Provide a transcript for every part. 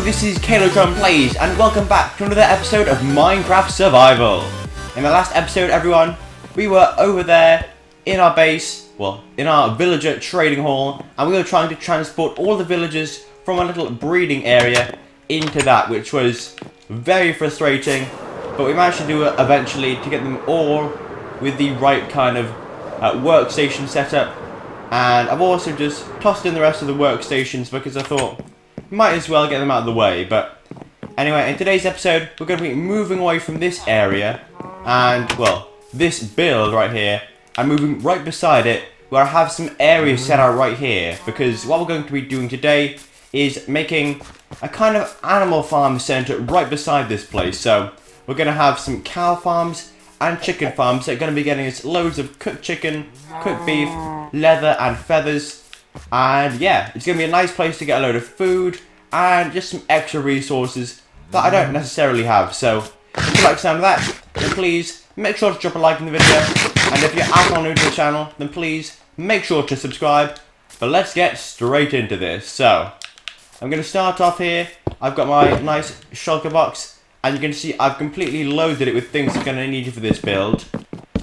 this is Calotron Plays, and welcome back to another episode of Minecraft Survival. In the last episode, everyone, we were over there in our base, well, in our villager trading hall, and we were trying to transport all the villagers from a little breeding area into that, which was very frustrating, but we managed to do it eventually to get them all with the right kind of workstation setup. And I've also just tossed in the rest of the workstations because I thought might as well get them out of the way. But anyway, in today's episode we're going to be moving away from this area and, well, this build right here, and moving right beside it where I have some areas set out right here, because what we're going to be doing today is making a kind of animal farm center right beside this place. So we're going to have some cow farms and chicken farms that are going to be getting us loads of cooked chicken, cooked beef, leather and feathers. And yeah, it's going to be a nice place to get a load of food and just some extra resources that I don't necessarily have. So if you like the sound of that, then please make sure to drop a like in the video. And if you're at all new to the channel, then please make sure to subscribe. But let's get straight into this. So I'm going to start off here. I've got my nice shulker box, and you can see I've completely loaded it with things I'm going to need for this build.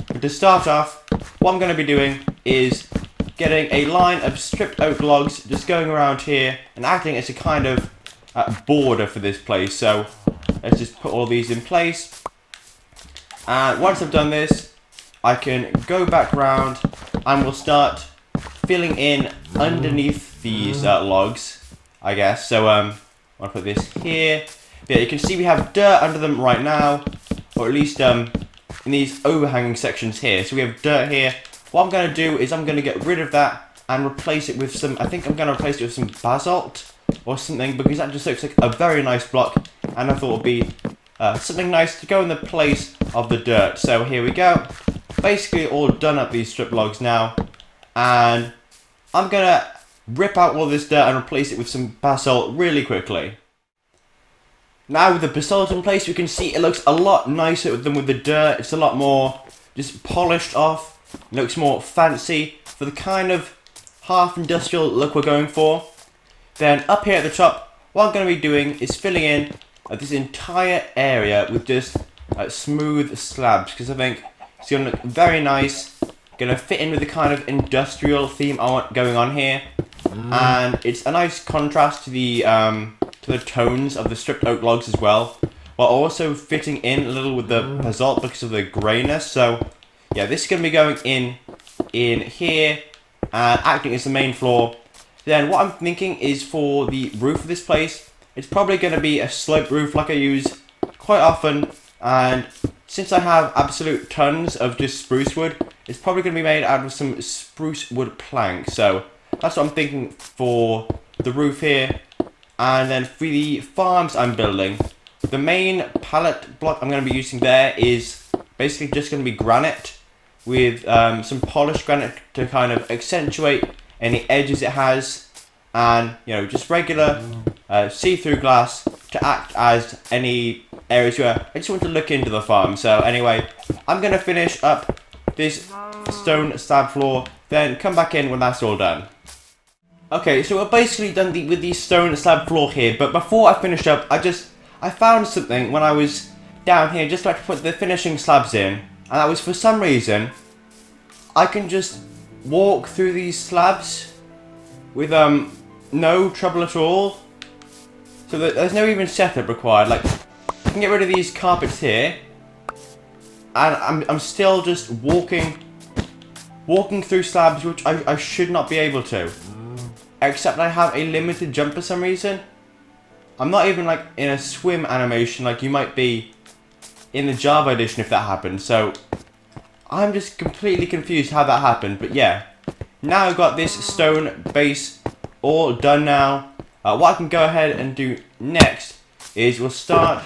But to start off, what I'm going to be doing is getting a line of stripped oak logs, just going around here and acting as a kind of border for this place. So let's just put all these in place. And once I've done this, I can go back around and we'll start filling in underneath these logs, I guess. So I'll put this here. Yeah, you can see we have dirt under them right now, or at least in these overhanging sections here. So we have dirt here. What I'm going to do is I'm going to get rid of that and replace it with some, I think I'm going to replace it with some basalt or something, because that just looks like a very nice block, and I thought it would be something nice to go in the place of the dirt. So here we go. Basically all done up these strip logs now, and I'm going to rip out all this dirt and replace it with some basalt really quickly. Now with the basalt in place, you can see it looks a lot nicer than with the dirt. It's a lot more just polished off. It looks more fancy for the kind of half industrial look we're going for. Then up here at the top, what I'm going to be doing is filling in this entire area with just smooth slabs, because I think it's going to look very nice. Going to fit in with the kind of industrial theme I want going on here, and it's a nice contrast to the tones of the stripped oak logs as well, while also fitting in a little with the basalt because of the greyness. So yeah, this is going to be going in here and acting as the main floor. Then what I'm thinking is for the roof of this place, it's probably going to be a sloped roof like I use quite often. And since I have absolute tons of just spruce wood, it's probably going to be made out of some spruce wood planks. So that's what I'm thinking for the roof here. And then for the farms I'm building, the main pallet block I'm going to be using there is basically just going to be granite, with some polished granite to kind of accentuate any edges it has, and just regular see-through glass to act as any areas where I just want to look into the farm. So anyway, I'm going to finish up this stone slab floor, then come back in when that's all done. Okay, so we're basically done with the stone slab floor here, but before I finish up, I found something when I was down here just like to put the finishing slabs in, and that was, for some reason, I can just walk through these slabs with no trouble at all. So that there's no even setup required. Like, I can get rid of these carpets here, and I'm still just walking through slabs which I should not be able to. Except I have a limited jump for some reason. I'm not even like in a swim animation like you might be in the Java edition if that happened. So I'm just completely confused how that happened. But yeah, now I've got this stone base all done now. What I can go ahead and do next is we'll start,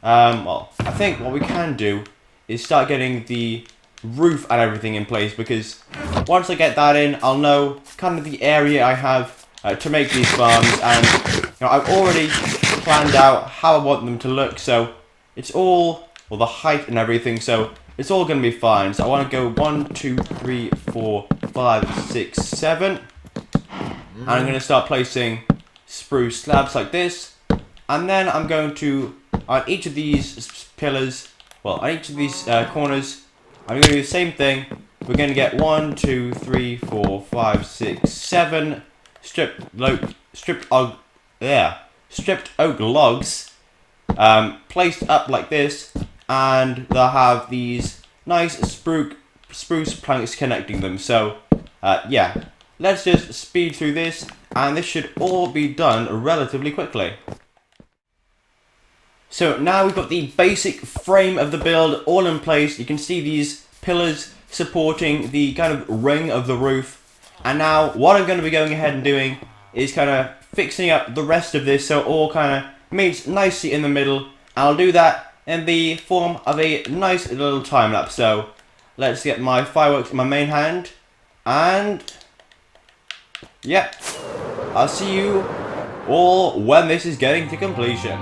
well, I think what we can do is start getting the roof and everything in place, because once I get that in, I'll know kind of the area I have to make these farms, and I've already planned out how I want them to look, so it's all, well, the height and everything, so it's all going to be fine. So I want to go 1, 2, 3, 4, 5, 6, 7, and I'm going to start placing spruce slabs like this, And then I'm going to, on each of these pillars, well, on each of these corners, I'm going to do the same thing. We're going to get 1, 2, 3, 4, 5, 6, 7 stripped oak logs placed up like this, and they'll have these nice spruce planks connecting them. So yeah, let's just speed through this, and this should all be done relatively quickly. So now we've got the basic frame of the build all in place. You can see these pillars supporting the kind of ring of the roof. And now what I'm going to be going ahead and doing is kind of fixing up the rest of this so it all kind of meets nicely in the middle. I'll do that in the form of a nice little time lapse. So let's get my fireworks in my main hand, and yep, I'll see you all when this is getting to completion.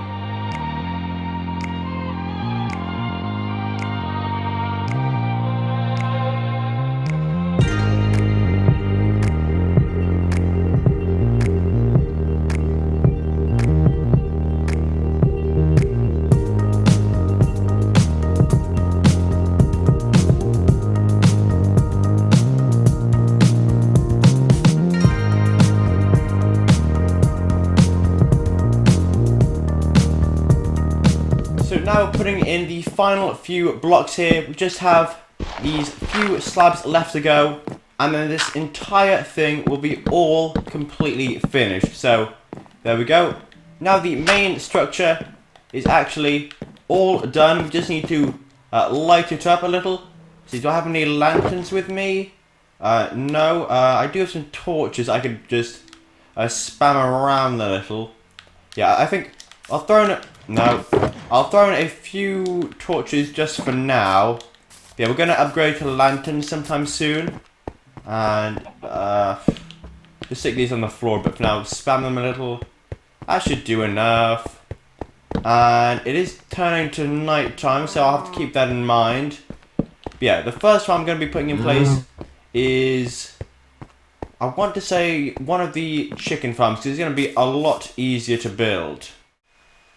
So now putting in the final few blocks here, we just have these few slabs left to go, and then this entire thing will be all completely finished. So there we go. Now the main structure is actually all done. We just need to light it up a little. So do I have any lanterns with me? No. I do have some torches I could just spam around a little. Yeah, I think I'll throw in I'll throw in a few torches just for now. Yeah, we're going to upgrade to lanterns sometime soon. And just stick these on the floor, but for now, spam them a little. That should do enough. And it is turning to night time, so I'll have to keep that in mind. But yeah, the first one I'm going to be putting in place is, I want to say, one of the chicken farms, because it's going to be a lot easier to build.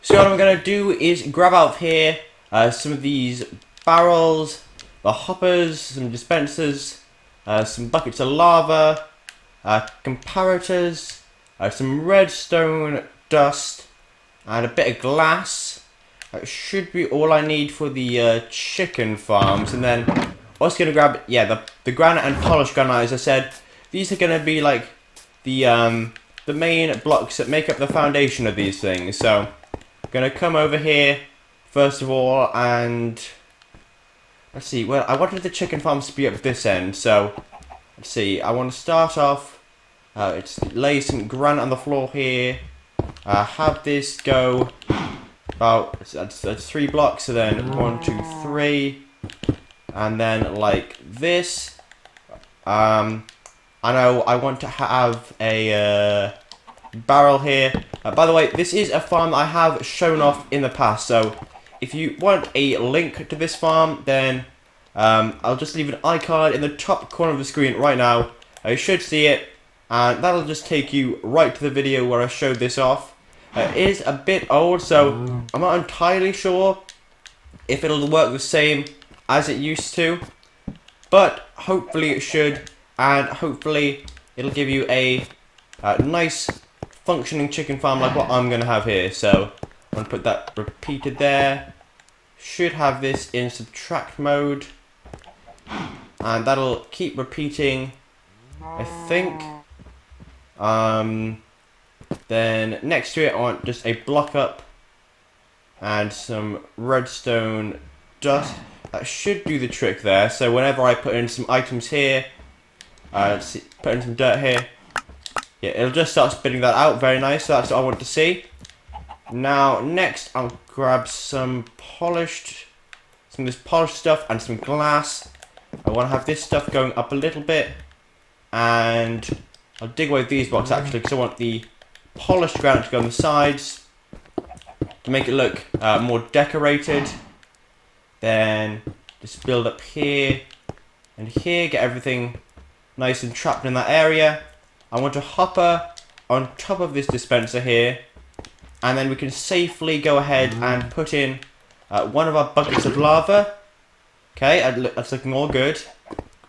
So what I'm going to do is grab out of here some of these barrels, the hoppers, some dispensers, some buckets of lava, comparators, some redstone dust, and a bit of glass. That should be all I need for the chicken farms. And then I'm also going to grab, yeah, the granite and polished granite, as I said. These are going to be like the main blocks that make up the foundation of these things. So I'm going to come over here first of all, and let's see, well, I wanted the chicken farms to be up this end, so let's see, I want to start off, lay some granite on the floor here, have this go about, that's 3 blocks, so then 1, 2, 3, and then like this. I know I want to have a barrel here. By the way, this is a farm I have shown off in the past, so if you want a link to this farm, then I'll just leave an iCard in the top corner of the screen right now. You should see it, and that'll just take you right to the video where I showed this off. It is a bit old, so I'm not entirely sure if it'll work the same as it used to, but hopefully it should, and hopefully it'll give you a nice functioning chicken farm like what I'm going to have here. So I'm going to put that repeated there. Should have this in subtract mode, and that'll keep repeating, I think. Then next to it I want just a block up and some redstone dust. That should do the trick there. So whenever I put in some items here, let's see, put in some dirt here, yeah, it'll just start spitting that out. Very nice. So that's what I want to see. Now next I'll grab some of this polished stuff and some glass. I want to have this stuff going up a little bit, and I'll dig away these blocks actually, because I want the polished granite to go on the sides to make it look more decorated. Then just build up here and here, get everything nice and trapped in that area. I want a hopper on top of this dispenser here, And then we can safely go ahead and put in one of our buckets of lava. Okay, that's looking all good.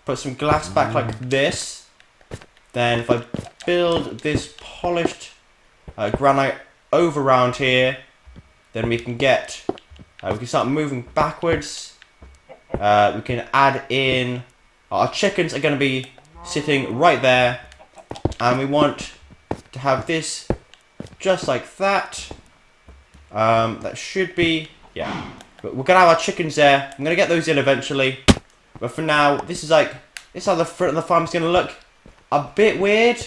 Put some glass back like this. Then if I build this polished granite over around here, then we can get, we can start moving backwards. We can add in, our chickens are going to be sitting right there. And we want to have this just like that. That should be, yeah. But we're going to have our chickens there. I'm going to get those in eventually. But for now, this is how the front of the farm is going to look. A bit weird,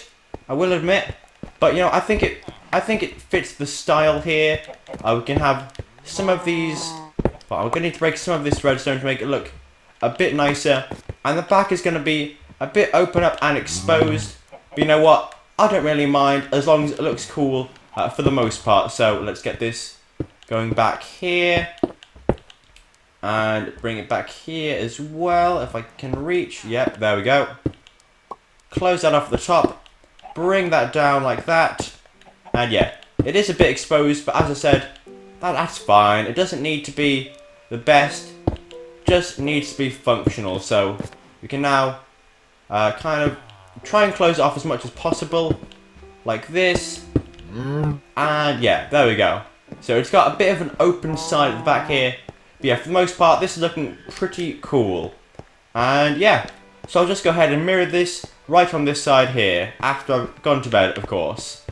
I will admit. But, you know, I think it fits the style here. We can have some of these. Well, we're going to need to break some of this redstone to make it look a bit nicer. And the back is going to be a bit open up and exposed. But you know what? I don't really mind as long as it looks cool for the most part. So let's get this going back here. And bring it back here as well, if I can reach. Yep, there we go. Close that off at the top. Bring that down like that. And yeah, it is a bit exposed, but as I said, that's fine. It doesn't need to be the best. Just needs to be functional. So we can now kind of try and close it off as much as possible. Like this. And yeah, there we go. So it's got a bit of an open side at the back here. But yeah, for the most part, this is looking pretty cool. And yeah, so I'll just go ahead and mirror this right on this side here, after I've gone to bed, of course.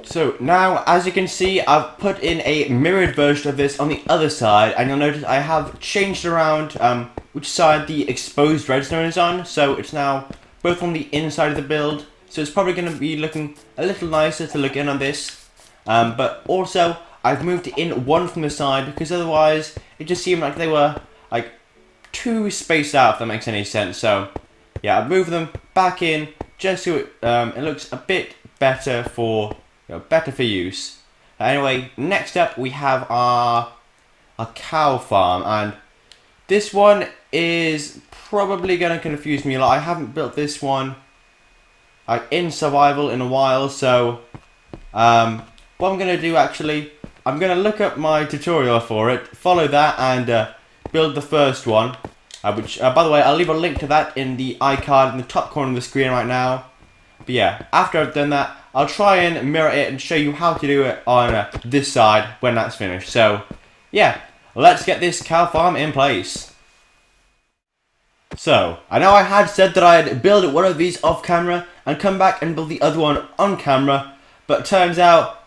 So now, as you can see, I've put in a mirrored version of this on the other side, and you'll notice I have changed around which side the exposed redstone is on. So it's now both on the inside of the build, so it's probably going to be looking a little nicer to look in on this. But also, I've moved it in one from the side because otherwise it just seemed like they were like too spaced out, if that makes any sense. So yeah, I've moved them back in just so it looks a bit better for use. Anyway, next up we have our cow farm, and this one is probably going to confuse me a lot. I haven't built this one in survival in a while, so what I'm going to do actually, I'm going to look up my tutorial for it, follow that, and build the first one. Which, by the way, I'll leave a link to that in the iCard in the top corner of the screen right now. But yeah, after I've done that, I'll try and mirror it and show you how to do it on this side when that's finished. So yeah, let's get this cow farm in place. So, I know I had said that I'd build one of these off camera and come back and build the other one on camera, but turns out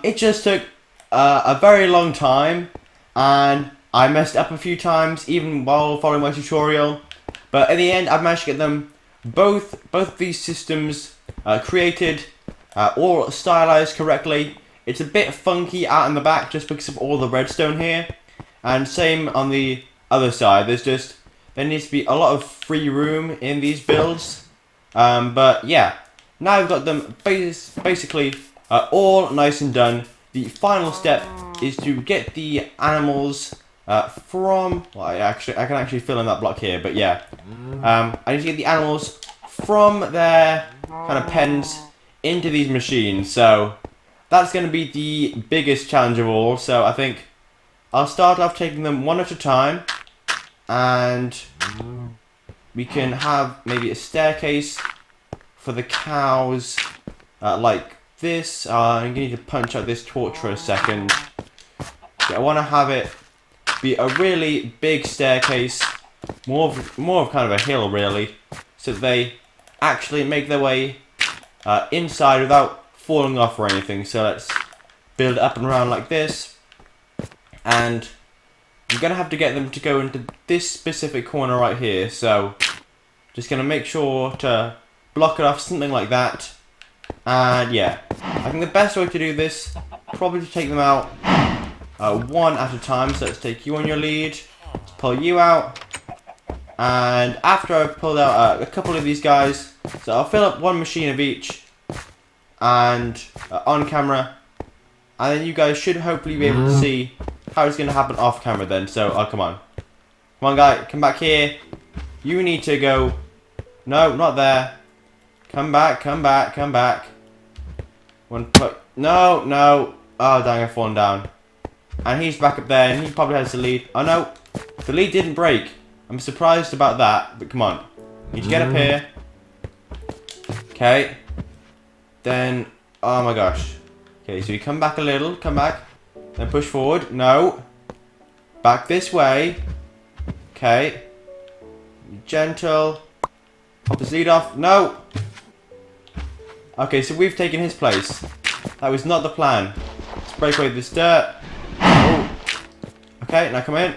it just took a very long time, and I messed up a few times even while following my tutorial. But in the end, I've managed to get them both of these systems created or stylized correctly. It's a bit funky out in the back just because of all the redstone here, and same on the other side. There needs to be a lot of free room in these builds. But yeah, now I've got them basically all nice and done. The final step is to get the animals from, well, I can actually fill in that block here, but yeah. I need to get the animals from their kind of pens into these machines, so that's going to be the biggest challenge of all. So I think I'll start off taking them one at a time, and we can have maybe a staircase for the cows, like this. I'm going to need to punch out this torch for a second. I want to have it be a really big staircase, more of kind of a hill really, so that they actually make their way inside without falling off or anything. So let's build it up and around like this, and I'm gonna have to get them to go into this specific corner right here. So just gonna make sure to block it off, something like that. And yeah, I think the best way to do this, probably to take them out one at a time. So let's take you on your lead, pull you out, and after I've pulled out a couple of these guys, so I'll fill up one machine of each, and on camera, and then you guys should hopefully be able to see how it's going to happen off camera then. So come on guy, come back here. You need to go, no, not there, come back. One put, No, no. Oh, dang, I've fallen down. And he's back up there, and he probably has the lead. Oh, no. The lead didn't break. I'm surprised about that, but come on. You need to get up here. Okay. Then, oh my gosh. Okay, so you come back a little, come back. Then push forward. No. Back this way. Okay. Gentle. Pop his lead off. No. Okay, so we've taken his place. That was not the plan. Let's break away this dirt. Oh. Okay, now come in.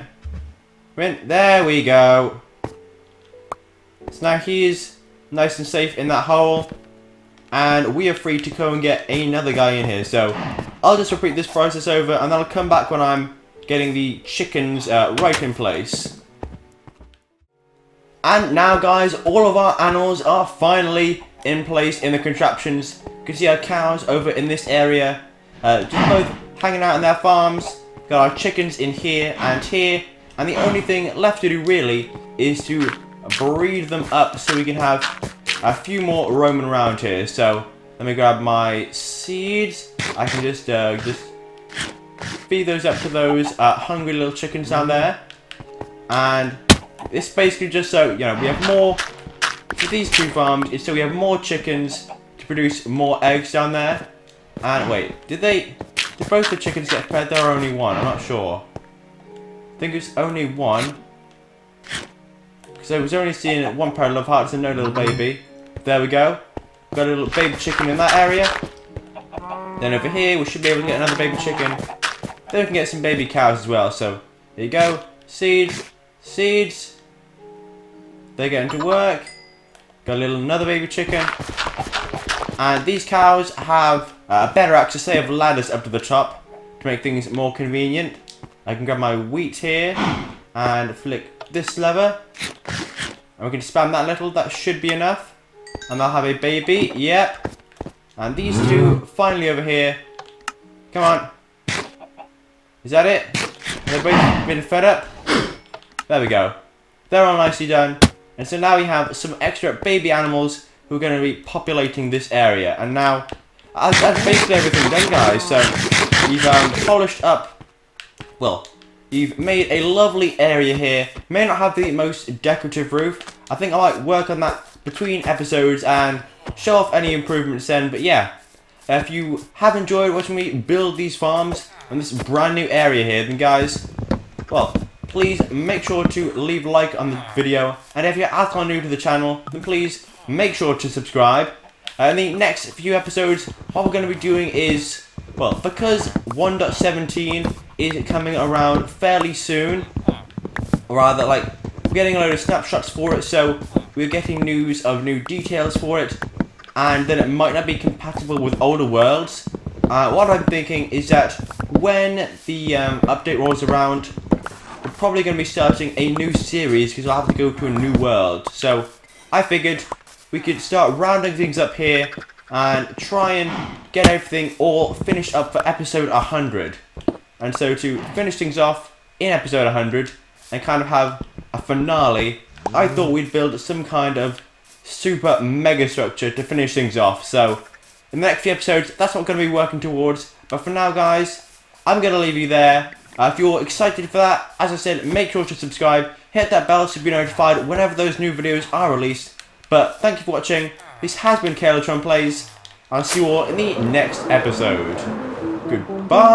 Come in. There we go. So now he's nice and safe in that hole. And we are free to go and get another guy in here. So I'll just repeat this process over, and then I'll come back when I'm getting the chickens right in place. And now, guys, all of our animals are finally in place in the contraptions. You can see our cows over in this area, just both hanging out in their farms. Got our chickens in here, and the only thing left to do really is to breed them up so we can have a few more roaming around here. So let me grab my seeds. I can just feed those up to those hungry little chickens down there. And it's basically just so, you know, we have more for these two farms. It's so we have more chickens to produce more eggs down there. And wait, did both the chickens get fed? There are only one. I'm not sure. I think it's only one. Because I was only seeing one pair of love hearts and no little baby. There we go. Got a little baby chicken in that area. Then over here we should be able to get another baby chicken. Then we can get some baby cows as well. So there you go. Seeds. Seeds. They're getting to work. Got another baby chicken. And these cows have better access. They have ladders up to the top to make things more convenient. I can grab my wheat here and flick this lever. And we can spam that little. That should be enough. And they'll have a baby. Yep. And these two finally over here. Come on. Is that it? They've both been fed up. There we go. They're all nicely done. And so now we have some extra baby animals who are going to be populating this area. And now, that's basically everything done, guys. So, you've polished up, well, you've made a lovely area here. May not have the most decorative roof. I think I might work on that between episodes and show off any improvements then. But yeah, if you have enjoyed watching me build these farms in this brand new area here, then guys, well, please make sure to leave a like on the video. And if you're at all new to the channel, then please make sure to subscribe. In the next few episodes, what we're going to be doing is, well, because 1.17 is coming around fairly soon, or rather, like, we're getting a load of snapshots for it, so we're getting news of new details for it, and then it might not be compatible with older worlds. What I'm thinking is that when the update rolls around, we're probably going to be starting a new series because we'll have to go to a new world. So I figured we could start rounding things up here and try and get everything all finished up for episode 100. And so to finish things off in episode 100 and kind of have a finale, I thought we'd build some kind of super mega structure to finish things off. So in the next few episodes, that's what I'm going to be working towards. But for now, guys, I'm going to leave you there. If you're excited for that, as I said, make sure to subscribe, hit that bell to be notified whenever those new videos are released. But thank you for watching. This has been Calotron Plays. I'll see you all in the next episode. Goodbye.